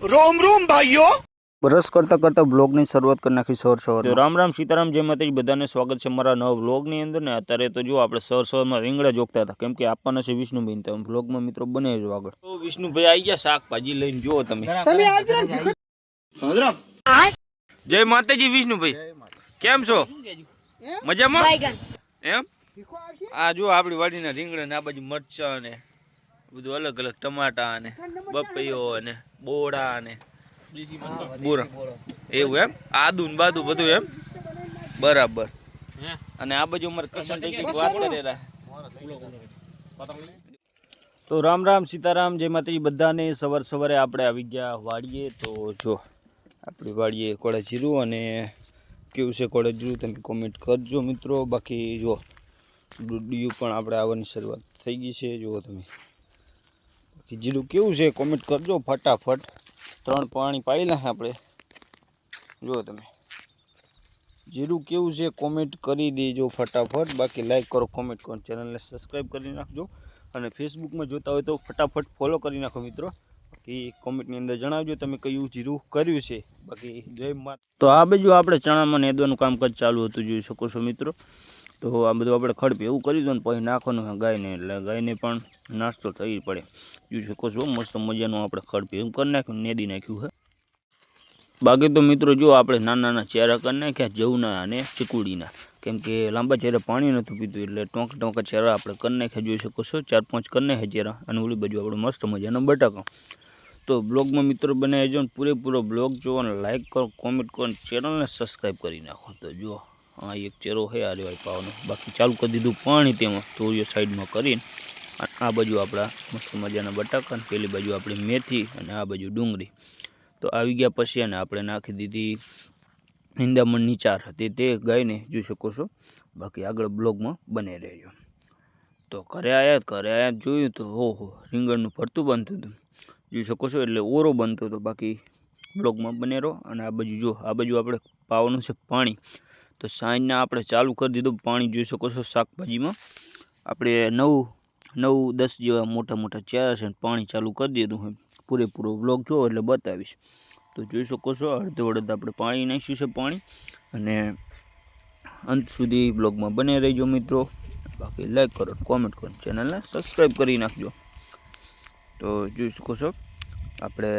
रोम रोम भाइयों। ब्रश करता करता ब्लॉग ની શરૂઆત કરી નાખી સવાર તો રામ રામ સીતારામ જય માતાજી બધાને સ્વાગત છે મારા નવા વ્લોગ ની અંદર ને અત્યારે તો જો આપણે સવારમાં રીંગણા જોગતા હતા કેમ કે આપવાના છે વિષ્ણુભાઈ તો વ્લોગ માં મિત્રો બને જો આગળ તો વિષ્ણુભાઈ આવી ગયા શાકભાજી લઈને જો તમે સમજ રો જય માતાજી વિષ્ણુભાઈ કેમ છો મજામાં એમ આ જો આપણી વાડીના રીંગણા ને આ બાજુ મરચા ને બધું અલગ અલગ ટમાટા અને બપૈયો અને બોડા અને બુરા એવું એમ આદુ ને બાદુ બધું એમ બરાબર અને આ બાજુ અમારે કસન થઈ ગઈ વાત કરેલા તો રામ રામ સીતારામ જય માતાજી બધાને સવારે આપણે આવી ગયા વાડીએ તો જો આપણી વાડીએ કોળા જીરું અને કેવું છે કોળા જીરું તમે કોમેન્ટ કરજો મિત્રો બાકી જો ડુડિયું પણ આપણે આવવાની શરૂઆત થઈ ગઈ છે જુઓ તમે બાકી જીરું કેવું છે કોમેન્ટ કરજો ફટાફટ 3 પાણી પાઈલા આપણે જો તમે જીરું કેવું છે કોમેન્ટ કરી દેજો ફટાફટ બાકી લાઈક કરો કોમેન્ટ કરો ચેનલને સબસ્ક્રાઇબ કરી નાખજો અને ફેસબુકમાં જોતા હોય તો ફટાફટ ફોલો કરી નાખો મિત્રો બાકી કોમેન્ટની અંદર જણાવજો તમે કયું જીરું કર્યું છે બાકી જય માત તો આ બાજુ આપણે ચણામાં નેદવાનું કામકાજ ચાલુ હતું જોઈ શકો છો મિત્રો તો આ બધું આપણે ખડપ એવું કરી દો ને પછી નાખવાનું ગાયને એટલે ગાયને પણ નાસ્તો થઈ પડે જોઈ શકો છો મસ્ત મજાનું આપણે ખડપ એવું કરી નાખ્યું નેદી નાખ્યું છે બાકી તો મિત્રો જો આપણે નાના ચેરા કરી નાખ્યા જવના અને ચીકુડીના કેમ કે લાંબા ચેરા પાણી નહોતું પીતું એટલે ટોંકા ચેરા આપણે કરી નાખ્યા જોઈ શકો છો 4-5 કરી નાખ્યા ચેરા અને ઓલી બાજુ આપણે મસ્ત મજાના બટાકા તો બ્લોગમાં મિત્રો બનાવી જો પૂરેપૂરો બ્લોગ જોવો અને લાઈક કરો કોમેન્ટ કરો ચેનલને સબસ્ક્રાઈબ કરી નાખો તો જો આ એક ચેરો છે આ રેવાય પાવાનો બાકી ચાલુ કરી દીધું પાણી તેમાં તોરિયો સાઈડમાં કરીને આ બાજુ આપણા મસ્ત મજાના બટાકા અને પેલી બાજુ આપણી મેથી અને આ બાજુ ડુંગળી તો આવી ગયા પછી અને આપણે નાખી દીધી નિંદામણની ચાર હતી તે ગાયને જોઈ શકો છો બાકી આગળ બ્લોગમાં બને રહેજો તો ઘરે આવ્યા જોયું તો ઓહો રીંગણનું ભરતું બનતું હતું જોઈ શકો છો એટલે ઓરો બનતો હતો બાકી બ્લોગમાં બને રહો અને આ બાજુ જો આ બાજુ આપણે પાવાનું છે પાણી તો સાંજના આપણે ચાલુ કરી દીધું પાણી જોઈ શકો છો શાકભાજીમાં આપણે 9-10 જેવા મોટા ચેરા છે પાણી ચાલુ કરી દીધું હોય પૂરેપૂરો બ્લોગ જો એટલે બતાવીશ તો જોઈ શકો છો અડધે આપણે પાણી નાખ્યું છે પાણી અને અંત સુધી બ્લોગમાં બને રહેજો મિત્રો બાકી લાઈક કરો કોમેન્ટ કરો ચેનલને સબસ્ક્રાઈબ કરી નાખજો તો જોઈ શકો છો આપણે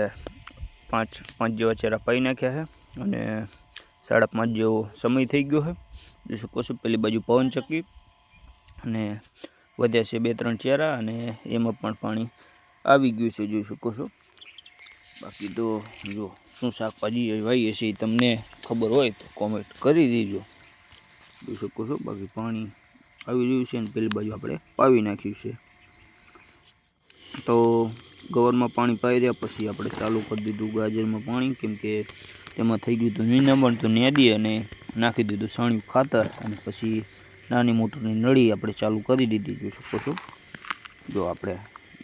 5 જેવા ચેરા પાઈ નાખ્યા છે અને 5:30 જેવો સમય થઈ ગયો છે જોઈ શકો છો પેલી બાજુ પવન ચક્કી અને વધ્યા છે 2-3 ચેરા અને એમાં પણ પાણી આવી ગયું છે જોઈ શકો છો બાકી તો જો શું શાકભાજી વાવીએ છે તમને ખબર હોય તો કોમેન્ટ કરી દેજો જોઈ શકો છો બાકી પાણી આવી રહ્યું છે અને પેલી બાજુ આપણે પાવી નાખ્યું છે તો ગવરમાં પાણી પાઈ રહ્યા પછી આપણે ચાલુ કરી દીધું ગાજરમાં પાણી કેમ કે તેમાં થઈ ગયું હતું નિંદામણ તો નેદી અને નાખી દીધું છાણિયું ખાતર અને પછી નાની મોટરની નળી આપણે ચાલુ કરી દીધી જોઈ શકો છો જો આપણે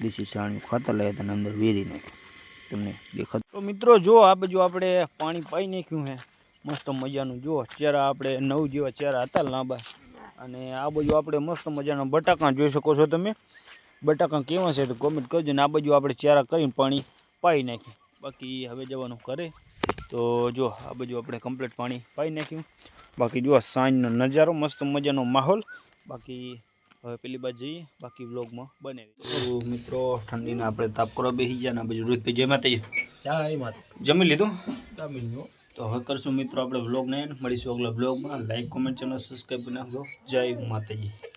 દેશી છાણિયું ખાતર લાવ્યા હતા અંદર વેરી નાખ્યું તમને દેખાતું તો મિત્રો જો આ બાજુ આપણે પાણી પાઈ નાખ્યું છે મસ્ત મજાનું જો ચેરા આપણે 9 જેવા ચેરા હતા લાંબા અને આ બાજુ આપણે મસ્ત મજાના બટાકા જોઈ શકો છો તમે બટાકા કેવા છે તો કોમેન્ટ કરજો ને આ બાજુ આપણે ચેરા કરીને પાણી પાઈ નાખ્યું બાકી હવે જવાનું કરે તો જો આ બાજુ આપણે કમ્પ્લીટ પાણી પાઈ નાખ્યું બાકી જો સાંજનો નજારો મસ્ત મજાનો માહોલ બાકી હવે પેલી બાજુ જઈએ બાકી વ્લોગમાં બને તો મિત્રો ઠંડીના આપણે તાપ કરવા બેસી ગયા ને આ બાજુ રોહિતભાઈ જય માતાજી જમી લીધું તો હવે કરશું મિત્રો આપણે વ્લોગને મળીશું આગલા વ્લોગમાં લાઈક કોમેન્ટ ચેનલ સબસ્ક્રાઈબ કરી નાખજો જય માતાજી।